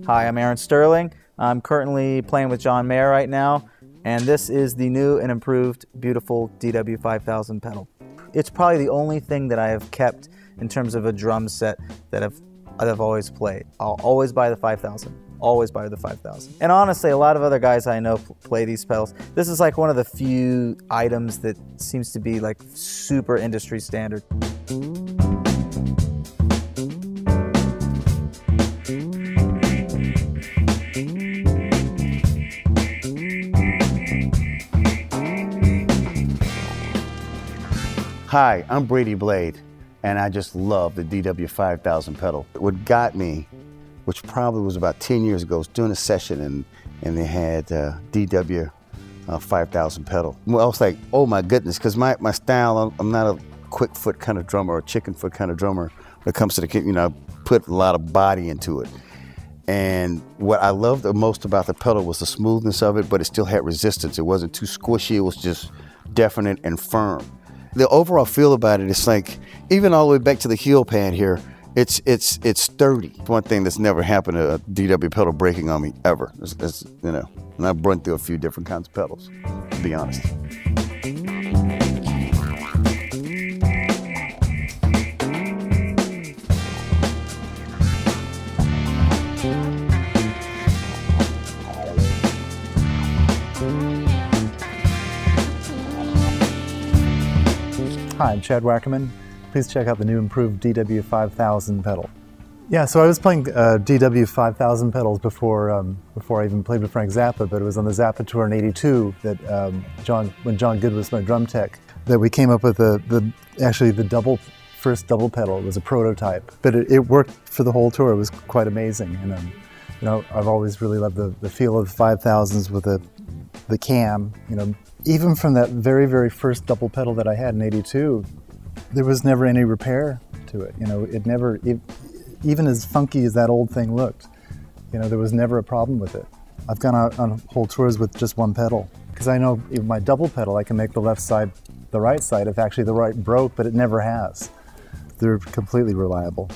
Hi, I'm Aaron Sterling. I'm currently playing with John Mayer right now, and this is the new and improved, beautiful DW5000 pedal. It's probably the only thing that I have kept in terms of a drum set that I've always played. I'll always buy the 5000. Always buy the 5000. And honestly, a lot of other guys I know play these pedals. This is like one of the few items that seems to be like super industry standard. Hi, I'm Brady Blade, and I just love the DW5000 pedal. What got me, which probably was about 10 years ago, was doing a session and they had DW5000 pedal. Well, I was like, oh my goodness, because my style, I'm not a quick foot kind of drummer or a chicken foot kind of drummer when it comes to the, you know, I put a lot of body into it. And what I loved the most about the pedal was the smoothness of it, but it still had resistance. It wasn't too squishy, it was just definite and firm. The overall feel about it is like, even all the way back to the heel pad here, it's sturdy. One thing that's never happened to a DW pedal breaking on me ever. It's, you know, and I've run through a few different kinds of pedals, to be honest. Hi, I'm Chad Wackerman. Please check out the new improved DW5000 pedal. Yeah, so I was playing DW5000 pedals before I even played with Frank Zappa, but it was on the Zappa tour in '82 that when John Good was my drum tech, that we came up with actually the first double pedal. It was a prototype, but it worked for the whole tour. It was quite amazing, and you know, I've always really loved the feel of the 5000s with the cam, you know. Even from that very, very first double pedal that I had in '82, there was never any repair to it. You know, even as funky as that old thing looked, you know, there was never a problem with it. I've gone out on whole tours with just one pedal, because I know even my double pedal, I can make the left side the right side if actually the right broke, but it never has. They're completely reliable.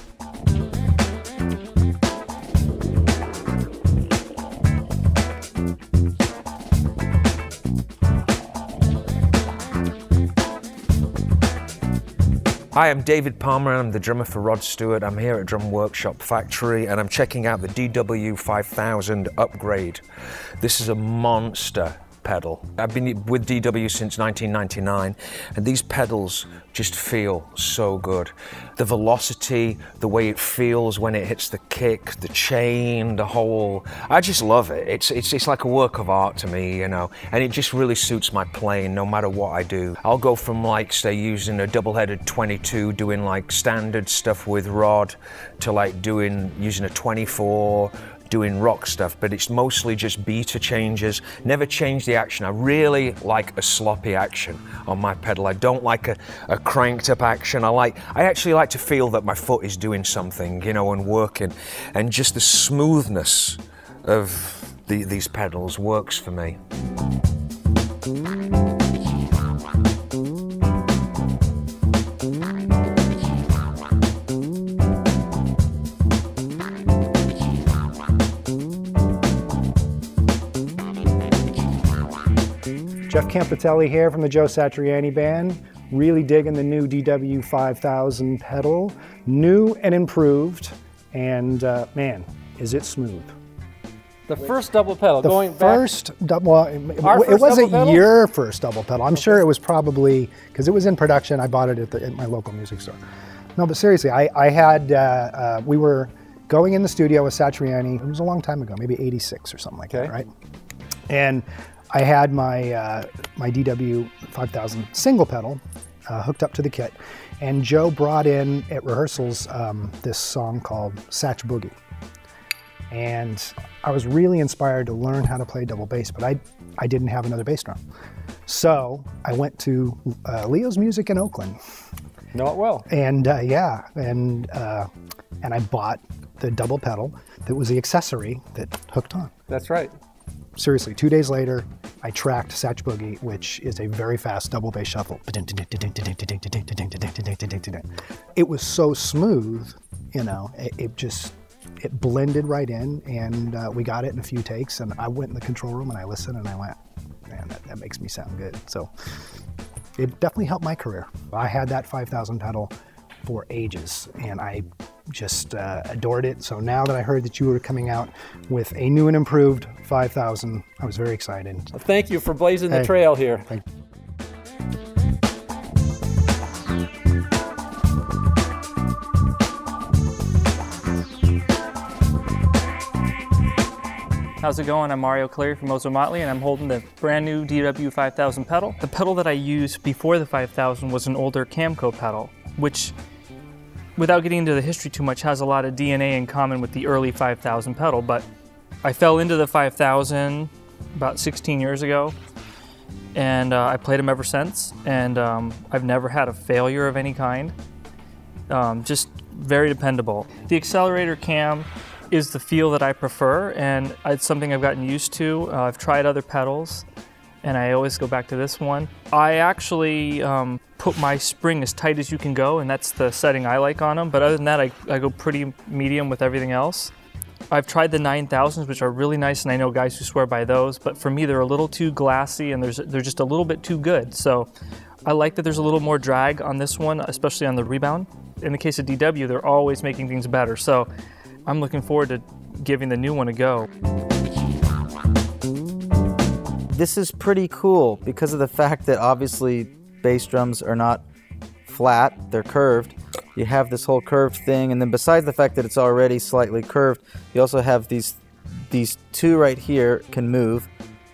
Hi, I'm David Palmer, I'm the drummer for Rod Stewart. I'm here at Drum Workshop Factory and I'm checking out the DW5000 Upgrade. This is a monster pedal. I've been with DW since 1999 and these pedals just feel so good. The velocity, the way it feels when it hits the kick, the chain, the whole, I just love it. It's like a work of art to me, you know, and it just really suits my playing no matter what I do. I'll go from like, say, using a double-headed 22, doing like standard stuff with Rod, to like using a 24, doing rock stuff, but it's mostly just beta changes. Never change the action. I really like a sloppy action on my pedal. I don't like a cranked up action. I actually like to feel that my foot is doing something, you know, and working. And just the smoothness of these pedals works for me. Jeff Campitelli here from the Joe Satriani Band. Really digging the new DW5000 pedal. New and improved, and man, is it smooth. The first double pedal, going back. First double, it wasn't your first double pedal. I'm sure it was probably, because it was in production, I bought it at my local music store. No, but seriously, we were going in the studio with Satriani, it was a long time ago, maybe '86 or something like that, right? And I had my my DW5000 single pedal hooked up to the kit, and Joe brought in at rehearsals this song called Satch Boogie. And I was really inspired to learn how to play double bass, but I didn't have another bass drum. So I went to Leo's Music in Oakland. Know it well. And yeah, and and I bought the double pedal that was the accessory that hooked on. That's right. Seriously, 2 days later, I tracked Satch Boogie, which is a very fast double bass shuffle. It was so smooth, you know, it blended right in, and we got it in a few takes, and I went in the control room and I listened and I went, man, that makes me sound good. So it definitely helped my career. I had that 5000 pedal for ages, and I just adored it. So now that I heard that you were coming out with a new and improved 5000, I was very excited. Well, thank you for blazing the trail here. How's it going? I'm Mario Calire from Mozo Motley, and I'm holding the brand new DW 5000 pedal. The pedal that I used before the 5000 was an older Camco pedal, which, without getting into the history too much, has a lot of DNA in common with the early 5000 pedal. But I fell into the 5000 about 16 years ago, and I played them ever since, and I've never had a failure of any kind. Just very dependable. The accelerator cam is the feel that I prefer, and it's something I've gotten used to. I've tried other pedals, and I always go back to this one. I actually put my spring as tight as you can go, and that's the setting I like on them, but other than that, I go pretty medium with everything else. I've tried the 9000s, which are really nice, and I know guys who swear by those, but for me, they're a little too glassy, and they're just a little bit too good. So I like that there's a little more drag on this one, especially on the rebound. In the case of DW, they're always making things better. So I'm looking forward to giving the new one a go. This is pretty cool because of the fact that obviously bass drums are not flat, they're curved. You have this whole curved thing, and then besides the fact that it's already slightly curved, you also have these two right here can move,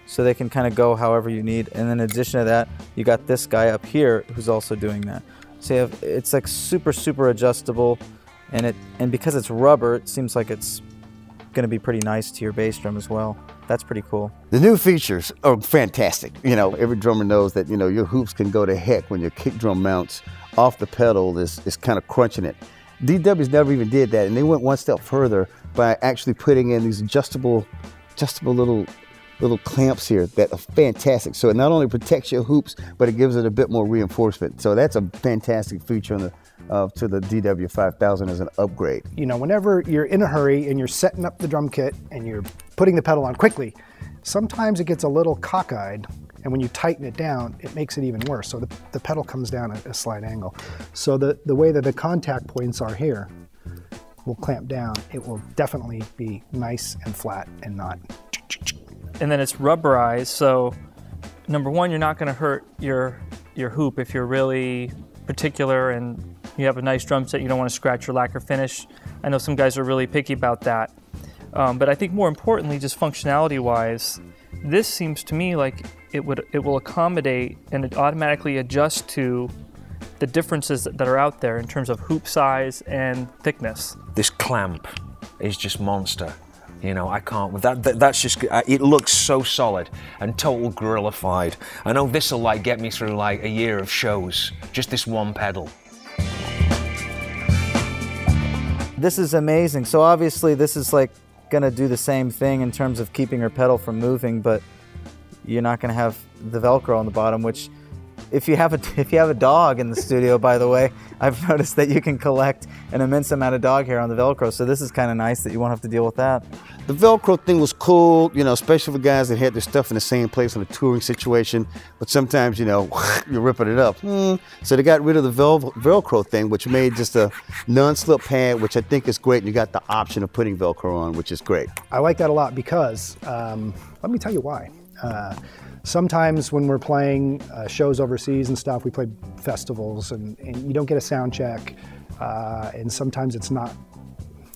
so they can kind of go however you need. And then in addition to that, you got this guy up here who's also doing that. So you have, it's like super adjustable. And because it's rubber, it seems like it's going to be pretty nice to your bass drum as well. That's pretty cool. The new features are fantastic. You know, every drummer knows that, you know, your hoops can go to heck when your kick drum mounts off the pedal is kind of crunching it. DW's never even did that, and they went one step further by actually putting in these adjustable little clamps here that are fantastic. So it not only protects your hoops, but it gives it a bit more reinforcement. So that's a fantastic feature on the to the DW 5000 as an upgrade. You know, whenever you're in a hurry and you're setting up the drum kit and you're putting the pedal on quickly, sometimes it gets a little cockeyed, and when you tighten it down, it makes it even worse. So the pedal comes down at a slight angle. So the way that the contact points are here will clamp down. It will definitely be nice and flat and not. And then it's rubberized, so number one, you're not going to hurt your hoop if you're really particular and you have a nice drum set, you don't want to scratch your lacquer finish. I know some guys are really picky about that. But I think more importantly, just functionality-wise, this seems to me like it will accommodate and it automatically adjust to the differences that are out there in terms of hoop size and thickness. This clamp is just monster. You know, I can't, that's just, it looks so solid and total gorilla-fied. I know this'll like get me through like a year of shows, just this one pedal. This is amazing. So obviously this is like gonna do the same thing in terms of keeping your pedal from moving, but you're not gonna have the Velcro on the bottom, which if you have a dog in the studio, by the way, I've noticed that you can collect an immense amount of dog hair on the Velcro, so this is kind of nice that you won't have to deal with that. The Velcro thing was cool, you know, especially for guys that had their stuff in the same place in a touring situation, but sometimes, you know, you're ripping it up. So they got rid of the Velcro thing, which made just a non-slip pad, which I think is great, and you got the option of putting Velcro on, which is great. I like that a lot because, let me tell you why. Sometimes when we're playing shows overseas and stuff, we play festivals and you don't get a sound check, and sometimes it's not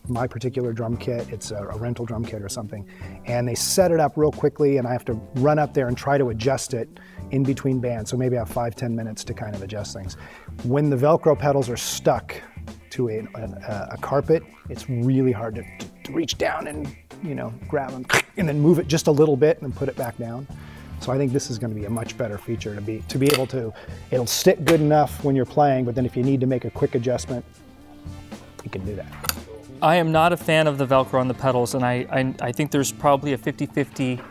my particular drum kit, it's a rental drum kit or something, and they set it up real quickly and I have to run up there and try to adjust it in between bands, so maybe I have 5-10 minutes to kind of adjust things. When the Velcro pedals are stuck to a carpet, it's really hard to reach down and, you know, grab them and then move it just a little bit and put it back down. So I think this is going to be a much better feature to be able to, it'll stick good enough when you're playing, but then if you need to make a quick adjustment, you can do that. I am not a fan of the Velcro on the pedals, and I think there's probably a 50-50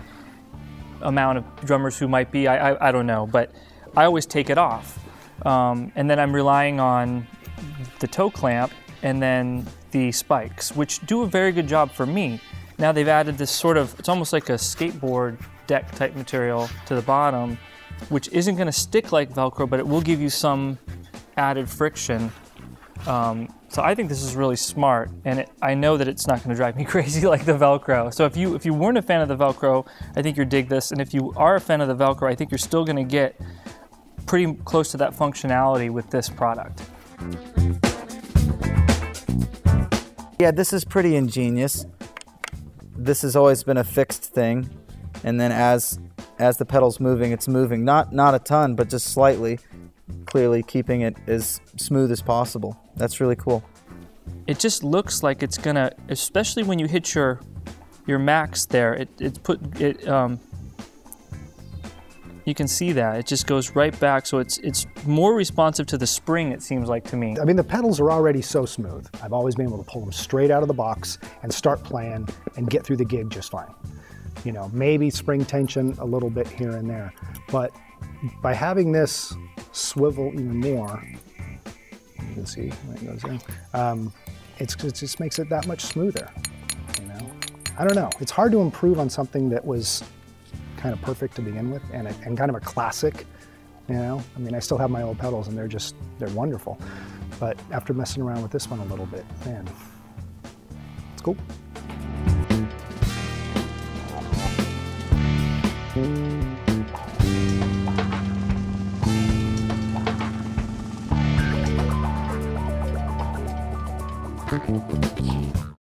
amount of drummers who might be. I don't know, but I always take it off. And then I'm relying on the toe clamp and then the spikes, which do a very good job for me. Now they've added this sort of, it's almost like a skateboard deck type material to the bottom, which isn't going to stick like Velcro, but it will give you some added friction. So I think this is really smart, and I know that it's not going to drive me crazy like the Velcro. So if you weren't a fan of the Velcro, I think you'll dig this, and if you are a fan of the Velcro, I think you're still going to get pretty close to that functionality with this product. Yeah, this is pretty ingenious. This has always been a fixed thing, and then as the pedal's moving, it's moving. Not a ton, but just slightly, clearly keeping it as smooth as possible. That's really cool. It just looks like it's gonna, especially when you hit your max there, you can see that. It just goes right back, so it's more responsive to the spring, it seems like to me. I mean, the pedals are already so smooth. I've always been able to pull them straight out of the box and start playing and get through the gig just fine. You know, maybe spring tension a little bit here and there, but by having this swivel even more, you can see where it goes in, it just makes it that much smoother, you know? I don't know, it's hard to improve on something that was kind of perfect to begin with and kind of a classic, you know? I mean, I still have my old pedals and they're wonderful, but after messing around with this one a little bit, man, it's cool.